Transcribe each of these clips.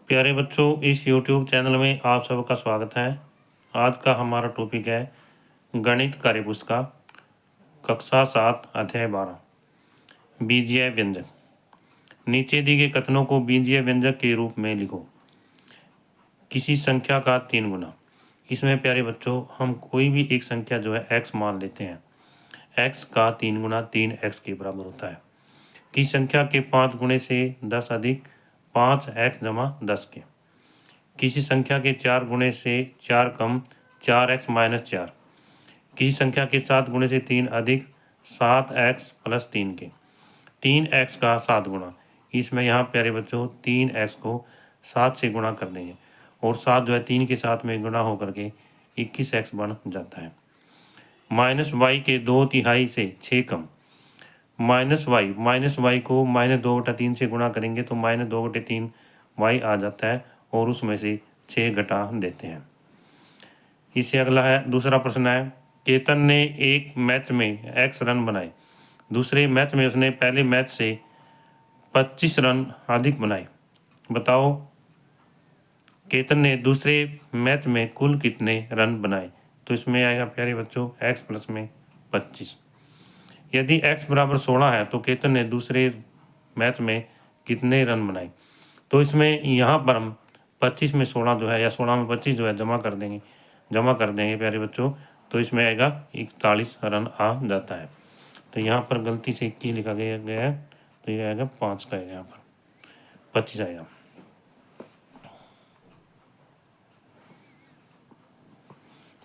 प्यारे बच्चों, इस YouTube चैनल में आप सबका स्वागत है। आज का हमारा टॉपिक है गणित कार्यपुस्तिका कक्षा 7 अध्याय 12 बीजीय व्यंजक। नीचे दिए गए कथनों को बीजीय व्यंजक के रूप में लिखो। किसी संख्या का 3 गुना। इसमें प्यारे बच्चों हम कोई भी एक संख्या जो है x मान लेते हैं। x का 3 गुना 3x के बराबर होता है। किसी संख्या के 5 गुणे से 10 अधिक 5x जमा 10 के। किसी संख्या के 4 गुणे से 4 कम 4x माइनस 4। किसी संख्या के 7 गुणे से 3 अधिक 7x प्लस 3 के। 3x का 7 गुना। इसमें यहाँ प्यारे बच्चों 3x को 7 से गुणा कर देंगे और 7 जो है 3 के साथ में गुणा होकर के 21x बन जाता है। माइनस वाई के 2/3 से 6 कम। माइनस वाई को -2/3 से गुणा करेंगे तो -2/3 वाई आ जाता है और उसमें से 6 घटा देते हैं। इससे अगला है दूसरा प्रश्न है, केतन ने एक मैच में x रन बनाए। दूसरे मैच में उसने पहले मैच से 25 रन अधिक बनाए। बताओ केतन ने दूसरे मैच में कुल कितने रन बनाए। तो इसमें आएगा प्यारे बच्चों x प्लस में 25। यदि x बराबर 16 है तो केतन ने दूसरे मैच में कितने रन बनाए। तो इसमें यहाँ पर हम 25 में 16 जो है या 16 में 25 जो है जमा कर देंगे प्यारे बच्चों। तो इसमें आएगा 41 रन आ जाता है। तो यहाँ पर गलती से 21 लिखा गया है तो ये आएगा 5 का, यहाँ पर 25 आएगा।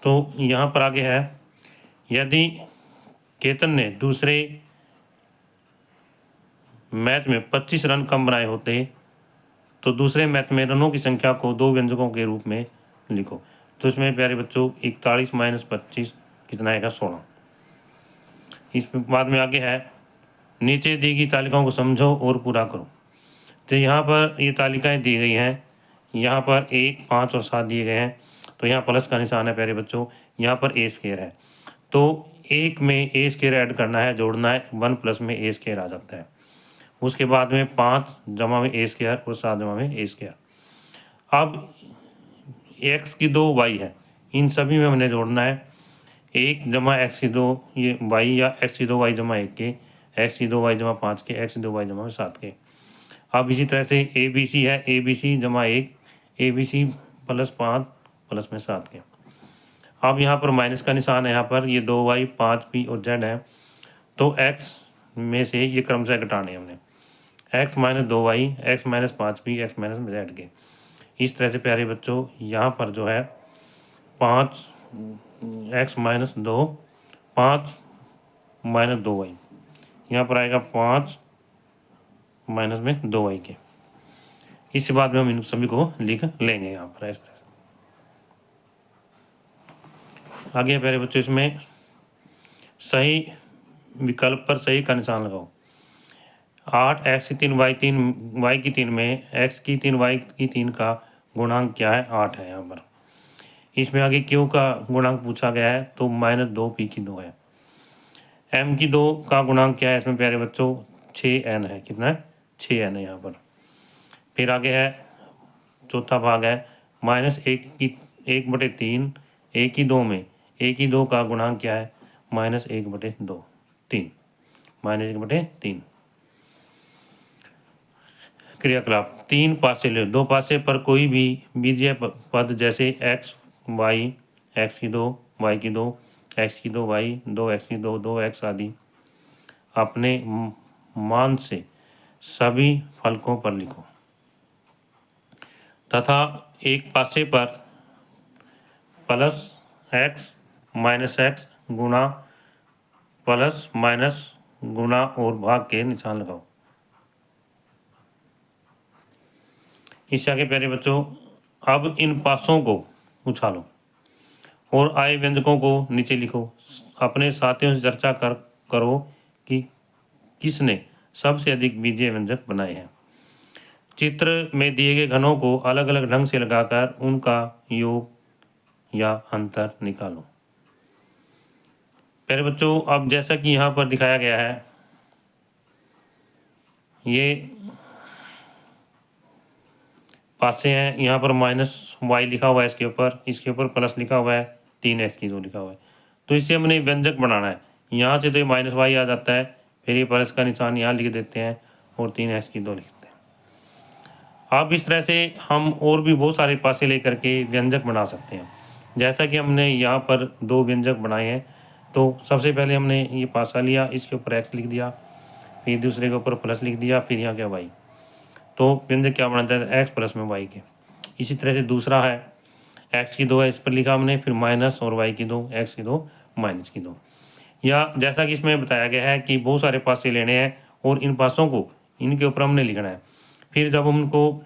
तो यहाँ पर आगे है, यदि केतन ने दूसरे मैच में 25 रन कम बनाए होते तो दूसरे मैच में रनों की संख्या को 2 व्यंजकों के रूप में लिखो। तो इसमें प्यारे बच्चों 41 माइनस 25 कितना आएगा 16। इस बाद में आगे है, नीचे दी गई तालिकाओं को समझो और पूरा करो। तो यहाँ पर ये तालिकाएं दी गई हैं, यहाँ पर 1, 5 और 7 दिए गए हैं। तो यहाँ प्लस का निशान है प्यारे बच्चों, यहाँ पर ए स्क्वायर है। तो 1 में ए स्क्वायर ऐड करना है, जोड़ना है, 1 प्लस में ए स्क्वायर आ जाता है। उसके बाद में 5 जमा में ए स्क्वायर और 7 जमा में ए स्क्वायर। अब x की 2 y है, इन सभी में हमने जोड़ना है। 1 जमा x की 2 ये y या x की 2 y जमा 1 के, x की 2 y जमा 5 के, x की 2 y जमा 7 के। अब इसी तरह से ए बी सी है, ए बी सी जमा 1, A B C plus 5 plus में 7 के। अब यहाँ पर माइनस का निशान है, यहाँ पर ये 2y 5p और z है। तो x में से ये क्रमशः घटाने हमने, x minus 2y, x minus 5p, x minus z के। इस तरह से प्यारे बच्चों यहाँ पर जो है 5x माइनस 2, 5 माइनस 2y, यहाँ पर आएगा 5 माइनस में 2y के। इसके बाद में हम इन सभी को लिख लेंगे यहाँ पर इस तरह से। आगे प्यारे बच्चों इसमें सही विकल्प पर सही का निशान लगाओ। 8x की 3 y की 3 में x की 3 y की 3 का गुणांक क्या है, 8 है यहाँ पर। इसमें आगे क्यू का गुणांक पूछा गया है तो -2p की 2 है। m की 2 का गुणांक क्या है इसमें प्यारे बच्चों, 6n है। कितना है, 6n है यहाँ पर। फिर आगे है चौथा भाग है, -1/3 a की 2 में a की 2 का गुणांक क्या है, -1/2 3 -1/3। क्रियाकलाप 3 पासे ले, 2 पासे पर कोई भी बीजीय पद जैसे x y, x की 2 y की 2, x की 2 y, 2x की 2, 2x आदि अपने मान से सभी फलकों पर लिखो तथा एक पासे पर प्लस x माइनस x गुणा प्लस माइनस गुणा और भाग के निशान लगाओ। इससे आगे प्यारे बच्चों अब इन पासों को उछालो और आए व्यंजकों को नीचे लिखो। अपने साथियों से चर्चा करो कि किसने सबसे अधिक बीजीय व्यंजक बनाए हैं। चित्र में दिए गए घनों को अलग अलग ढंग से लगाकर उनका योग या अंतर निकालो। प्यारे बच्चों अब जैसा कि यहाँ पर दिखाया गया है, ये पासे हैं, यहाँ पर -y लिखा हुआ है इसके ऊपर प्लस लिखा हुआ है, 3x² लिखा हुआ है। तो इसे हमने व्यंजक बनाना है। यहाँ से तो ये -y आ जाता है, फिर ये प्लस का निशान यहाँ लिख देते हैं और 3x² लिखते हैं। अब इस तरह से हम और भी बहुत सारे पासे लेकर के व्यंजक बना सकते हैं। जैसा कि हमने यहाँ पर 2 व्यंजक बनाए हैं, तो सबसे पहले हमने ये पासा लिया, इसके ऊपर x लिख दिया, फिर दूसरे के ऊपर प्लस लिख दिया, फिर यहाँ क्या y। तो व्यंजक क्या बनाता है, x प्लस में y के। इसी तरह से दूसरा है x² है, इस पर लिखा हमने, फिर माइनस और y² x² -2। या जैसा कि इसमें बताया गया है कि बहुत सारे पासे लेने हैं और इन पासों को इनके ऊपर हमने लिखना है। फिर जब हम उनको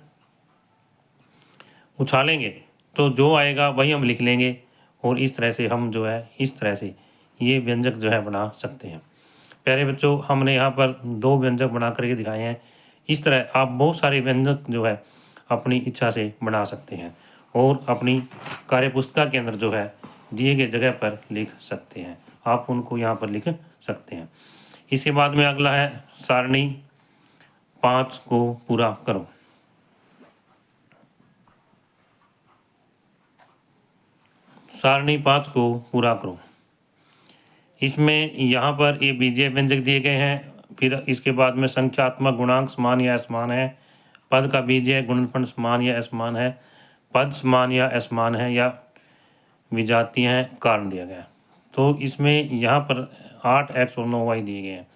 उछालेंगे तो जो आएगा वही हम लिख लेंगे और इस तरह से हम जो है इस तरह से ये व्यंजक जो है बना सकते हैं। प्यारे बच्चों, हमने यहाँ पर 2 व्यंजक बना करके दिखाए हैं। इस तरह आप बहुत सारे व्यंजक जो है अपनी इच्छा से बना सकते हैं और अपनी कार्यपुस्तिका के अंदर जो है दिए गए जगह पर लिख सकते हैं। आप उनको यहाँ पर लिख सकते हैं। इसके बाद में अगला है सारणी 5 को पूरा करो। सारणी 5 को पूरा करो। इसमें यहाँ पर ये बीजीय व्यंजक दिए गए हैं, फिर इसके बाद में संख्यात्मक गुणांक समान या असमान है, पद का बीजीय गुणनफल समान या असमान है, पद समान या असमान है या विजातीय हैं, कारण दिया गया। तो इसमें यहाँ पर 8x और 9y दिए गए हैं।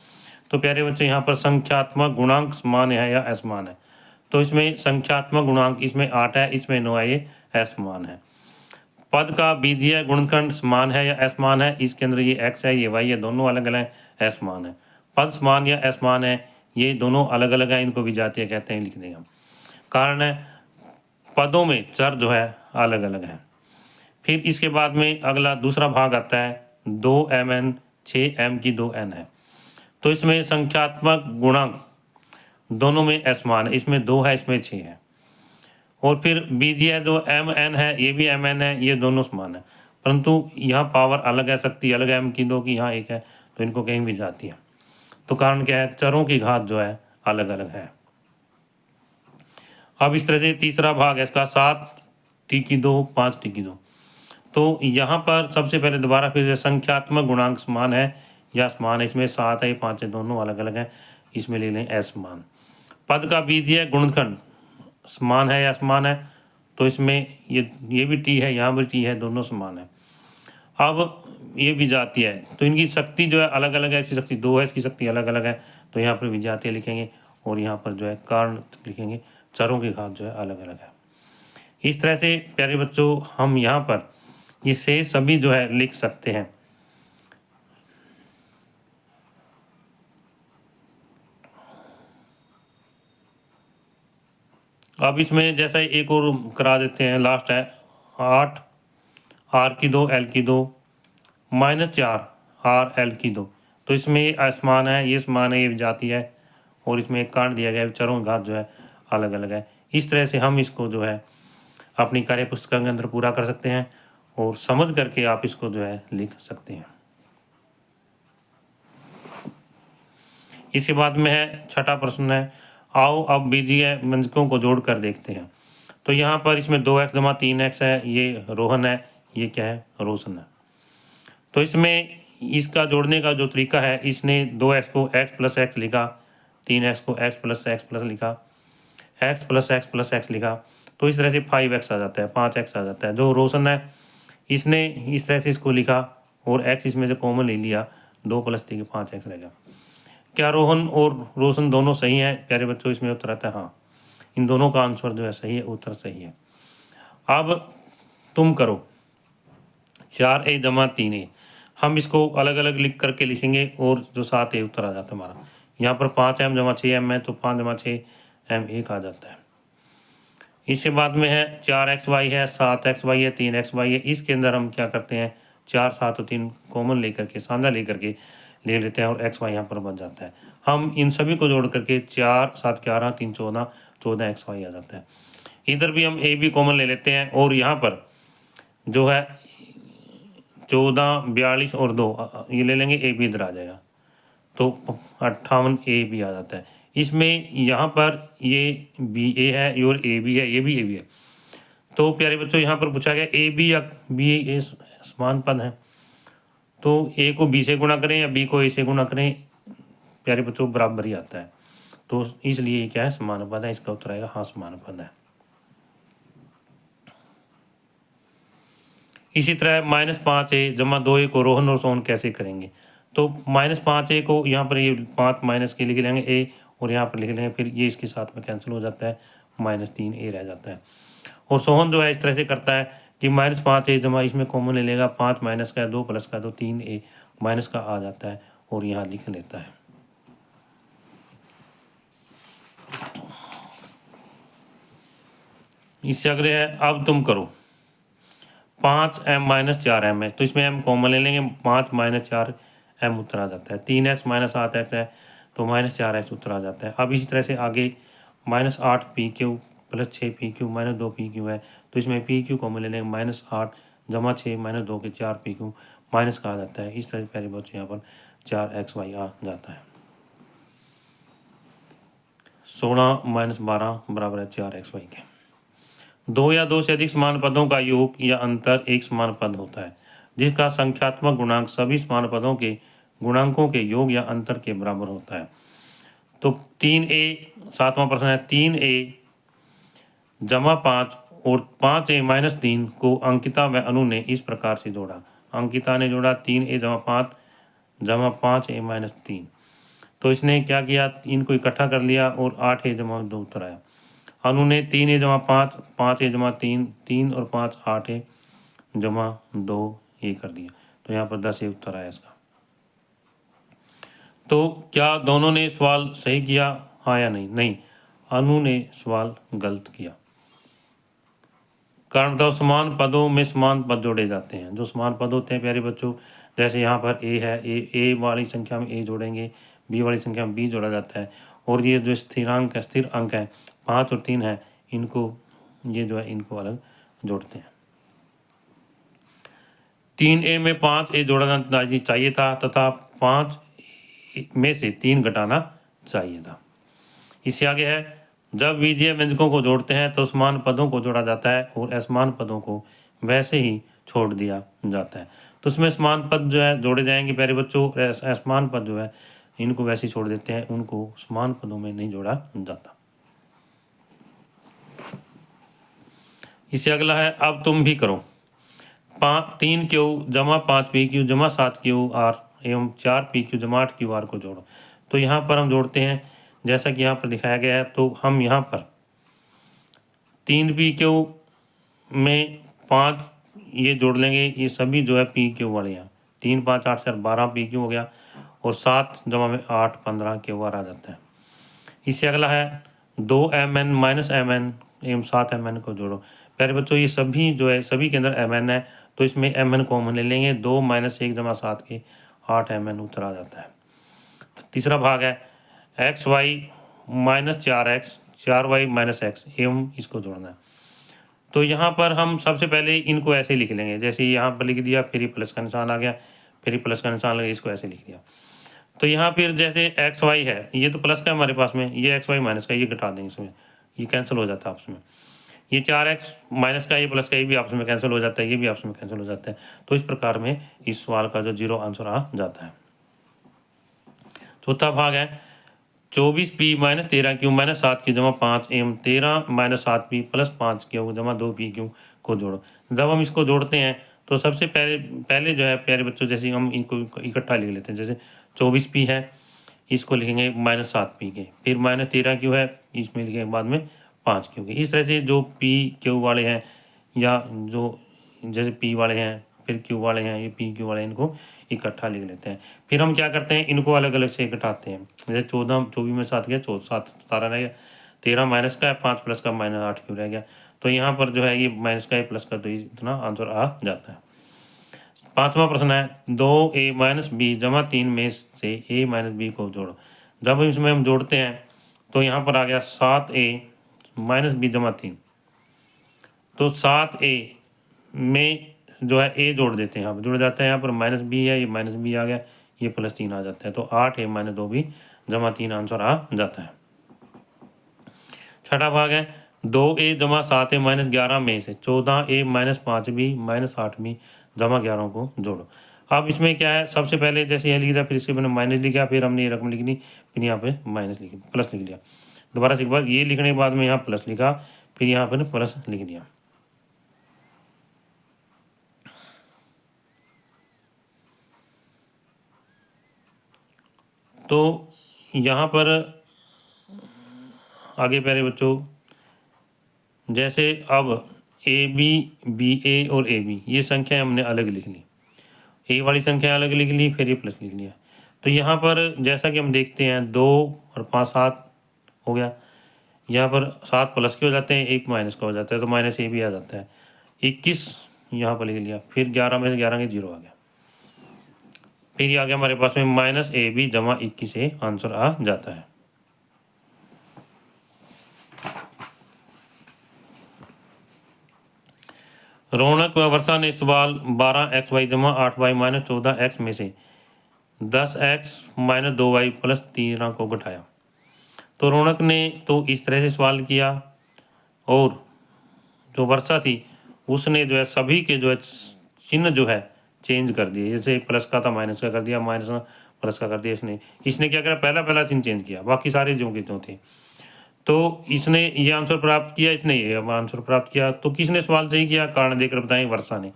तो प्यारे बच्चे, यहाँ पर संख्यात्मक गुणांक समान है या असमान है, तो इसमें संख्यात्मक गुणांक इसमें 8 है, इसमें 9 है, ये असमान है। पद का बीजीय गुणनखंड समान है या असमान है, इसके अंदर ये x है, ये y है, दोनों अलग अलग है, असमान है। पद समान या असमान है, ये दोनों अलग अलग है, इनको विजातीय कहते हैं, लिख देंगे हम। कारण है पदों में चर जो है अलग अलग है। फिर इसके बाद में अगला दूसरा भाग आता है 2mn 6m की 2n है। तो इसमें संख्यात्मक गुणांक दोनों में असमान है, इसमें 2 है, इसमें 6 है। और फिर बीजीय जो mn है, ये भी mn है, ये दोनों समान है, परंतु यहाँ पावर अलग है, शक्ति अलग है m² की, यहाँ एक है, तो इनको कहीं भी जाती है। तो कारण क्या है, चरों की घात जो है अलग अलग है। अब इस तरह से तीसरा भाग है इसका 7t2 5t2। तो यहाँ पर सबसे पहले दोबारा फिर संख्यात्मक गुणांक समान है या समान है, इसमें 7 है, 5 है, दोनों अलग अलग है, इसमें ले लें असमान। पद का बीजीय गुणनखंड समान है या समान है, तो इसमें ये भी टी है, यहाँ भी टी है, दोनों समान है। अब ये विजातीय है, तो इनकी शक्ति जो है अलग अलग है, इसकी शक्ति 2 है, इसकी शक्ति अलग अलग है, तो यहाँ पर विजातीय लिखेंगे और यहाँ पर जो है कारण लिखेंगे, चरों की घात जो है अलग अलग है। इस तरह से प्यारे बच्चों, हम यहाँ पर ये से सभी जो है लिख सकते हैं। अब इसमें जैसा एक और करा देते हैं, लास्ट है 8 r2 l2 -4 r l2। तो इसमें ये असमान है, ये समान है, ये विजातीय है, और इसमें एक कारण दिया गया है, चरों घात जो है अलग अलग है। इस तरह से हम इसको जो है अपनी कार्यपुस्तिका के अंदर पूरा कर सकते हैं और समझ करके आप इसको जो है लिख सकते हैं। इसके बाद में है छठा प्रश्न है, आओ अब बीजीय व्यंजकों को जोड़ कर देखते हैं। तो यहाँ पर इसमें 2x जमा 3x है, ये रोहन है, ये क्या है, रोशन है। तो इसमें इसका जोड़ने का जो तरीका है, इसने 2x को x प्लस x लिखा, 3x को x प्लस x लिखा, x प्लस x लिखा, तो इस तरह से 5x आ जाता है, 5x आ जाता है। जो रोशन है, इसने इस तरह से इसको लिखा और x इसमें से कॉमन ले लिया, 2 + 3 5x रहेगा। क्या रोहन और रोशन दोनों सही हैं प्यारे बच्चों? इसमें उत्तर आता है हाँ, इन दोनों का आंसर जो है सही है, उत्तर सही है। अब तुम करो 4a जमा 3a, हम इसको अलग अलग लिख करके लिखेंगे और जो 7a उत्तर आ जाता है हमारा। यहाँ पर 5m जमा 6m है, तो 5 जमा 6m 1 आ जाता है। इसके बाद में है 4xy है, 7xy है, 3xy है। इसके अंदर हम क्या करते हैं, 4 7 और 3 कॉमन लेकर के, साझा लेकर के ले लेते हैं और xy यहाँ पर बन जाता है। हम इन सभी को जोड़ करके 4 7 11 3 14 14 xy आ जाता है। इधर भी हम a भी कॉमन ले लेते हैं और यहाँ पर जो है 14 42 और 2 ये ले लेंगे, a भी इधर आ जाएगा, तो 58 a भी आ जाता है। इसमें यहाँ पर ये बी ए है और ए बी है, ये भी ए बी है। तो प्यारे बच्चों यहाँ पर पूछा गया ए बी या बी ए समान पद है, तो ए को बी से गुणा करें या बी को ए से गुणा करें, प्यारे बच्चों बराबर ही आता है। तो इसलिए ये क्या है, समान पद है। इसका उत्तर आएगा हाँ, समान पद है। इसी तरह -5a जमा 2a को रोहन और सोहन कैसे करेंगे। तो -5a को यहाँ पर ये 5 माइनस के लिख लेंगे a और यहाँ पर लिख लेंगे, फिर ये इसके साथ में कैंसिल हो जाता है, -3a रह जाता है। और सोहन जो है इस तरह से करता है कि -5a जमा इसमें कॉमन ले लेगा, 5 माइनस का है, 2 प्लस का है, तो 3a माइनस का आ जाता है और यहाँ लिख लेता है। इससे अगले है अब तुम करो। 5m - 4m है, तो इसमें m कॉमन ले लेंगे, 5 - 4m उत्तर आ जाता है। 3x - 7x है, तो -4x उत्तर आ जाता है। अब इसी तरह से आगे -8pq + 6pq - 2pq है, तो इसमें pq कॉमन ले लेंगे, -8 जमा 6 - 2 के 4pq माइनस का आ जाता है। इस तरह से पहले बच्चे यहाँ पर 4xy आ जाता है। 16 - 12 बराबर है 4xy के। दो या दो से अधिक समान पदों का योग या अंतर एक समान पद होता है, जिसका संख्यात्मक गुणांक सभी समान पदों के गुणांकों के योग या अंतर के बराबर होता है। तो 3a 7वां प्रश्न है, 3a जमा 5 और 5a - 3 को अंकिता व अनु ने इस प्रकार से जोड़ा। अंकिता ने जोड़ा 3a जमा 5 जमा 5a - 3। तो इसने क्या किया, इनको इकट्ठा कर लिया और 8a जमा 2 उत्तर आया। अनु ने 3a जमा 5 5a जमा 3 3 और 5 8a जमा 2 ये कर दिया, तो यहाँ पर 10a उत्तर आया इसका। तो क्या दोनों ने सवाल सही किया, हाँ या नहीं? नहीं, अनु ने सवाल गलत किया। कारण बताओ, समान पदों में समान पद जोड़े जाते हैं। जो समान पद होते हैं प्यारे बच्चों, जैसे यहाँ पर ए है, ए वाली संख्या में ए जोड़ेंगे, बी वाली संख्या में बी जोड़ा जाता है, और ये जो स्थिरांक है, स्थिर अंक है 5 और 3 है, इनको ये जो है इनको अलग जोड़ते हैं। 3a में 5a जोड़ा जाना चाहिए था तथा 5 में से 3 घटाना चाहिए था। इससे आगे है, जब बीजीय व्यंजकों को जोड़ते हैं तो समान पदों को जोड़ा जाता है और असमान पदों को वैसे ही छोड़ दिया जाता है। तो उसमें समान पद जो है जोड़े जाएंगे प्यारे बच्चों, असमान पद जो है इनको वैसे ही छोड़ देते हैं, उनको समान पदों में नहीं जोड़ा जाता। इससे अगला है, अब तुम भी करो। 3q जमा 5pq जमा 7q r एवं 4pq जमा 8q r को जोड़ो। तो यहाँ पर हम जोड़ते हैं जैसा कि यहाँ पर दिखाया गया है। तो हम यहाँ पर 3pq में 5 ये जोड़ लेंगे, ये सभी जो है pq वाले हैं। 3 5 8 4 12 pq हो गया, और 7 जमा में 8 15 q r आ जाता है। इससे अगला है 2mn - mn एवं 7mn को जोड़ो। प्यारे बच्चों, ये सभी जो है सभी के अंदर mn है, तो इसमें mn कॉमन ले लेंगे, 2 - 1 जमा 7 के 8 mn उत्तर आ जाता है। तीसरा भाग है xy - 4x 4y - x एवं इसको जोड़ना है। तो यहाँ पर हम सबसे पहले इनको ऐसे लिख लेंगे, जैसे यहाँ पर लिख दिया, फिर प्लस का निशान आ गया, फिर प्लस का निशान लगा, इसको ऐसे लिख दिया। तो यहाँ फिर जैसे एक्स वाई है, ये तो प्लस का हमारे पास में, ये एक्स वाई माइनस का, ये घटा देंगे इसमें, ये कैंसिल हो जाता है आपस में। ये 4x माइनस का, ये प्लस का, ये भी आपस में कैंसिल हो जाता है, ये भी आपस में कैंसिल हो जाता है। तो इस प्रकार में इस सवाल का जो 0 आंसर आ जाता है। चौथा भाग है 24p - 13q - 7q जमा 5 एवं 13 - 7p + 5q जमा 2pq को जोड़ो। जब हम इसको जोड़ते हैं तो सबसे पहले जो है प्यारे बच्चों, जैसे हम इनको इकट्ठा लिख लेते हैं, जैसे 24p है, इसको लिखेंगे -7p के, फिर -13q है, इसमें लिखेंगे बाद में 5q के। इस तरह से जो pq वाले हैं, या जो जैसे p वाले हैं, फिर q वाले हैं, ये pq वाले हैं, इनको इकट्ठा लिख लेते हैं। फिर हम क्या करते हैं, इनको अलग अलग से घटाते हैं। जैसे 24 में 7 गया, 7 17 रह गया, 13 माइनस का है, 5 प्लस का -8q रह गया। तो यहाँ पर जो है ये माइनस का है, प्लस का, तो इतना आंसर आ जाता है। 5वां प्रश्न है 2a - b जमा 3 में से a - b को जोड़ो। जब इसमें हम जोड़ते हैं तो यहाँ पर आ गया 7a - b जमा 3। तो 7a में जो है a जोड़ देते हैं, यहाँ पर जुड़ जाता है, यहाँ पर -b है, ये -b आ गया, ये +3 आ जाता है। तो 8a - 2b जमा 3 आंसर आ जाता है। छठा भाग है 2a जमा 7a माइनस 11 में से 14a minus 5b minus 8b जमा 11 को जोड़ो। अब इसमें क्या है, सबसे पहले जैसे यह लिख दिया, फिर इसके मैंने माइनस लिखा, फिर हमने ये रकम लिख ली, फिर यहाँ पे माइनस लिख प्लस लिख लिया। दोबारा से एक बार ये लिखने के बाद में यहाँ प्लस लिखा, फिर यहाँ पर प्लस लिख दिया। तो यहाँ पर आगे प्यारे बच्चों, जैसे अब ए बी, बी ए और ए बी ये संख्याएं हमने अलग लिख ली, ए वाली संख्या अलग लिख ली, फिर ये प्लस लिख लिया। तो यहाँ पर जैसा कि हम देखते हैं 2 और 5 7 हो गया, यहाँ पर 7 प्लस के हो जाते हैं, 1 माइनस का हो जाता है, तो माइनस ए भी आ जाता है। 21 यहाँ पर लिख लिया, फिर 11 में से 11 के 0 आ गया, फिर ये आ गया हमारे पास में माइनस ए बी जमा 21 से आंसर आ जाता है। रौनक व वर्षा ने सवाल 12xy जमा 8y माइनस 14x में से 10x माइनस 2y प्लस 13 को घटाया। तो रौनक ने तो इस तरह से सवाल किया, और जो वर्षा थी उसने जो है सभी के जो है चिन्ह जो है चेंज कर दिए, जैसे प्लस का था माइनस का कर दिया, माइनस का प्लस का कर दिया। इसने क्या करा, पहला चिन्ह चेंज किया, बाकी सारे जो के जो थे। तो इसने ये आंसर प्राप्त किया, इसने ये आंसर प्राप्त किया। तो किसने सवाल सही किया, कारण देकर बताएं, वर्षा ने।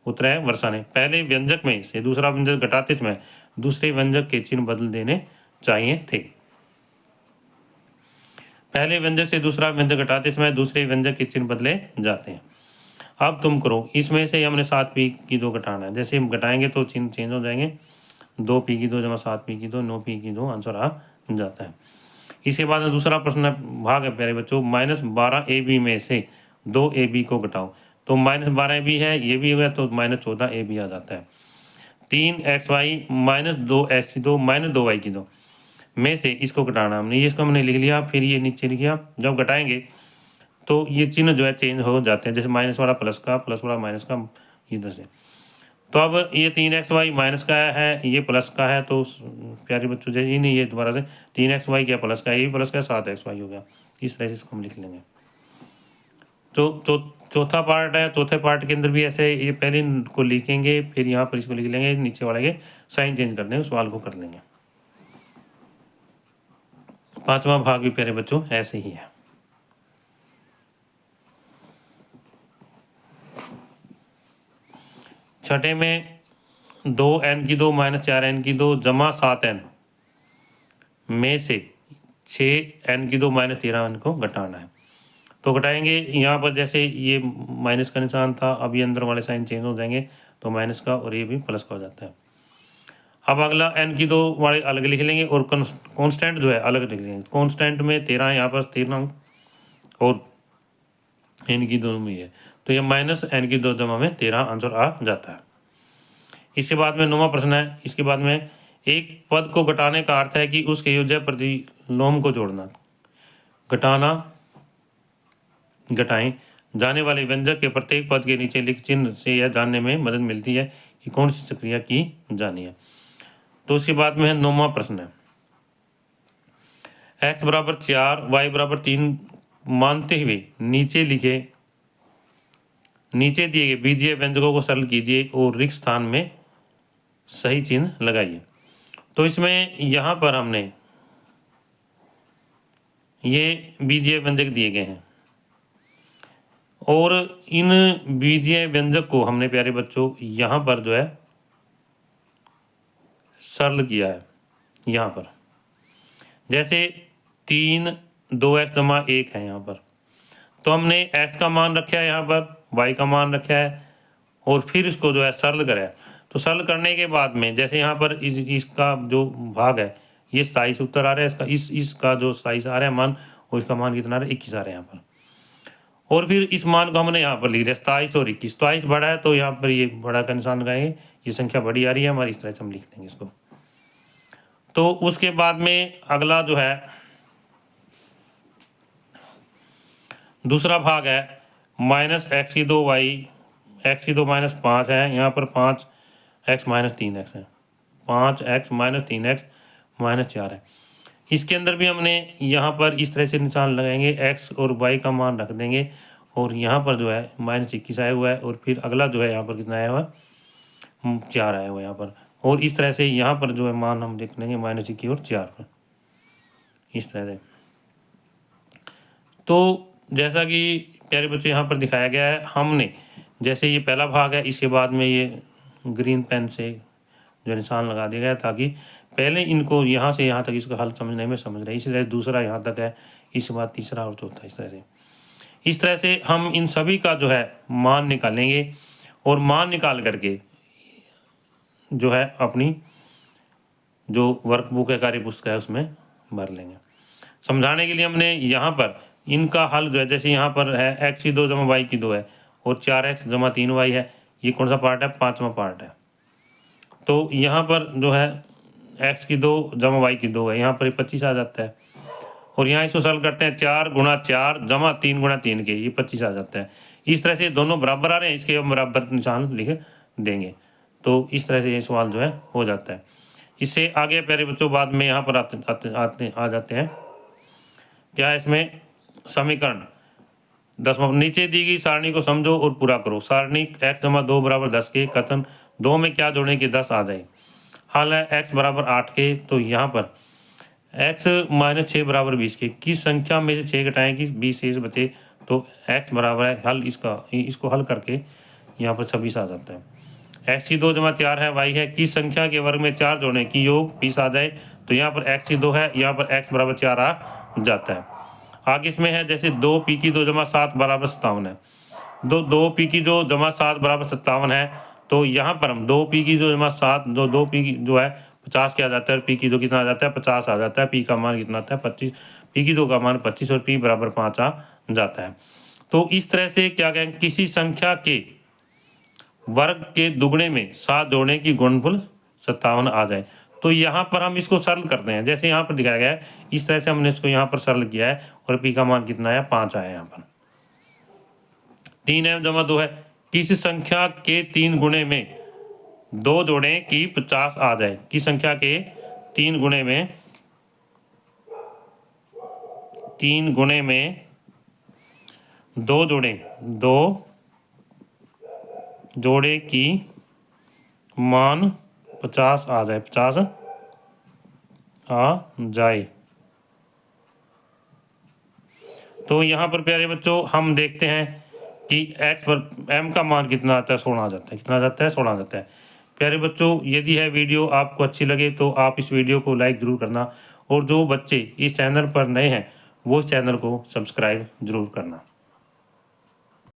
उत्तर है वर्षा ने। पहले व्यंजक में से दूसरा व्यंजक घटाते समय दूसरे व्यंजक के चिन्ह बदल देने चाहिए थे। पहले व्यंजक से दूसरा व्यंजक घटाते समय दूसरे व्यंजक के चिन्ह बदले जाते हैं। अब तुम करो, इसमें से हमने 7p की 2 घटाना है, जैसे हम घटाएंगे तो चिन्ह चेंज हो जाएंगे। 2p की 2 जमा 7p की 2 9p की 2 आंसर आ जाता है। इसके बाद में दूसरा प्रश्न भाग है प्यारे बच्चों, माइनस 12ab में से 2ab को घटाओ। तो माइनस 12ab है, ये भी हुआ, तो माइनस 14ab आ जाता है। 3xy माइनस 2x की 2 माइनस 2y की 2 में से इसको घटाना हमने, ये इसको हमने लिख लिया, फिर ये नीचे लिखा। जब घटाएंगे तो ये चिन्ह जो है चेंज हो जाते हैं, जैसे माइनस वाला प्लस का, प्लस वाला माइनस का, इधर से। तो अब ये 3xy माइनस का है, ये प्लस का है, तो प्यारे बच्चों जो ये नहीं, ये दोबारा से 3xy क्या प्लस का है, ये प्लस का 7xy हो गया। इस तरह से इसको हम लिख लेंगे। तो चौथा पार्ट है, चौथे पार्ट के अंदर भी ऐसे ये पहले को लिखेंगे, फिर यहाँ पर इसको लिख लेंगे, नीचे वाले के साइन चेंज कर देंगे, सवाल को कर लेंगे। पांचवा भाग भी प्यारे बच्चों ऐसे ही है। छठे में 2n की 2 माइनस 4n की 2 जमा 7n में से 6n की 2 माइनस 13n को घटाना है। तो घटाएंगे, यहाँ पर जैसे ये माइनस का निशान था, अब ये अंदर वाले साइन चेंज हो जाएंगे, तो माइनस का और ये भी प्लस का हो जाता है। अब अगला n की 2 वाले अलग लिख लेंगे, और कांस्टेंट जो है अलग लिख लेंगे। कांस्टेंट में 13 यहाँ पर 13 और n की 2 में है, तो ये माइनस n की 2 जमा में 13 आंसर आ जाता है। इसके बाद में 9वां प्रश्न है। इसके बाद में एक पद को घटाने का अर्थ है कि उसके योज्य प्रतिलोम को जोड़ना। घटाना, घटाएं जाने वाले व्यंजक के प्रत्येक पद के नीचे लिख चिन्ह से यह जानने में मदद मिलती है कि कौन सी प्रक्रिया की जानी है। तो उसके बाद में है 9वां प्रश्न है, x बराबर 4 y बराबर 3 मानते हुए नीचे दिए गए बीजीय व्यंजकों को सरल कीजिए और रिक्त स्थान में सही चिन्ह लगाइए। तो इसमें यहाँ पर हमने ये बीजीय व्यंजक दिए गए हैं, और इन बीजीय व्यंजक को हमने प्यारे बच्चों यहाँ पर जो है सरल किया है। यहाँ पर जैसे 3 2x जमा 1 है यहाँ पर, तो हमने x का मान रखा है, यहाँ पर y का मान रखा है, और फिर इसको जो है सरल करा है। तो सरल करने के बाद में जैसे यहाँ पर इसका जो भाग है ये 27 उत्तर आ रहा है, इसका इसका जो 27 आ रहा है मान, और इसका मान कितना आ रहा है 21 आ रहा है यहाँ पर। और फिर इस मान को हमने यहाँ पर लिख दिया 27 और 21, 27 बड़ा है तो यहाँ पर ये बड़ा का निशान लगाएंगे, ये संख्या बड़ी आ रही है हमारी, इस तरह से हम लिख देंगे इसको। तो उसके बाद में अगला जो है दूसरा भाग है माइनस x की 2 y, x की 2 माइनस 5 है, यहाँ पर 5x माइनस 3x है, 5x माइनस 3x माइनस 4 है। इसके अंदर भी हमने यहाँ पर इस तरह से निशान लगाएंगे, x और y का मान रख देंगे और यहाँ पर जो है -21 आया हुआ है और फिर अगला जो है यहाँ पर कितना आया हुआ है 4 आया हुआ है यहाँ पर, और इस तरह से यहाँ पर जो है मान हम देख लेंगे -21 और 4 पर इस तरह से। तो जैसा कि प्यारे बच्चे यहाँ पर दिखाया गया है, हमने जैसे ये पहला भाग है, इसके बाद में ये ग्रीन पेन से जो निशान लगा दिया गया ताकि पहले इनको यहाँ से यहाँ तक इसका हल समझने में समझ रहे, इसी तरह दूसरा यहाँ तक है, इसके बाद तीसरा और चौथा, इस तरह से हम इन सभी का जो है मान निकालेंगे और मान निकाल करके जो है अपनी जो वर्कबुक है, कार्य पुस्तक है, उसमें भर लेंगे। समझाने के लिए हमने यहाँ पर इनका हल जो है, जैसे यहाँ पर है x की 2 जमा y की 2 है और 4x जमा 3y है, ये कौन सा पार्ट है, 5वां पार्ट है। तो यहाँ पर जो है x की 2 जमा y की 2 है, यहाँ पर 25 आ जाता है और यहाँ इसको सरल करते हैं 4 गुणा 4 जमा 3 गुणा 3 के, ये 25 आ जाता है। इस तरह से दोनों बराबर आ रहे हैं, इसके हम बराबर निशान लिख देंगे। तो इस तरह से ये सवाल जो है हो जाता है। इससे आगे प्यारे बच्चों बाद में यहाँ पर आ जाते हैं क्या इसमें समीकरण 10 नीचे दी गई सारणी को समझो और पूरा करो। सारणी x जमा 2 बराबर 10 के, कथन 2 में क्या जोड़ने के 10 आ जाए। हल है x बराबर 8 के, तो यहाँ पर x - 6 बराबर 20 के, किस संख्या में से 6 घटाएं कि 20 शेष बचे, तो x बराबर है हल इसको हल करके यहाँ पर 26 आ जाता है। x की 2 जमा 4 है, y है, किस संख्या के वर्ग में 4 जोड़ने की योग 20 आ जाए, तो यहाँ पर x की 2 है, यहाँ पर x बराबर 4 आ जाता है। आगे इसमें है जैसे 2p की 2 जमा 7 बराबर 57 है, 2p की 2 जमा 7 बराबर 57 है, तो यहाँ पर हम 2p की 2 जमा 7 2p की जो है 50 क्या आ जाता है, p की 2 कितना आ जाता है 50 आ जाता है, p का मान कितना आता है 25, p की 2 का मान 25 और p बराबर 5 आ जाता है। तो इस तरह से क्या कहें, किसी संख्या के वर्ग के दुगने में 7 जोड़ने की गुणनफल 57 आ जाए, तो यहाँ पर हम इसको सरल करते हैं, जैसे यहाँ पर दिखाया गया है इस तरह से हमने इसको यहाँ पर सरल किया है और p का मान कितना आया 5 आया। यहाँ पर 3m जमा 2 है, किस संख्या के 3 गुणे में 2 जोड़ें कि 50 आ जाए, किस संख्या के 3 गुणे में 2 जोड़े की मान 50 आ जाए, 50 आ जाए। तो यहाँ पर प्यारे बच्चों हम देखते हैं कि x पर m का मान कितना आता है, 16 आ जाता है, कितना आ जाता है 16 आ जाता है। प्यारे बच्चों यदि है वीडियो आपको अच्छी लगे तो आप इस वीडियो को लाइक ज़रूर करना और जो बच्चे इस चैनल पर नए हैं वो इस चैनल को सब्सक्राइब ज़रूर करना।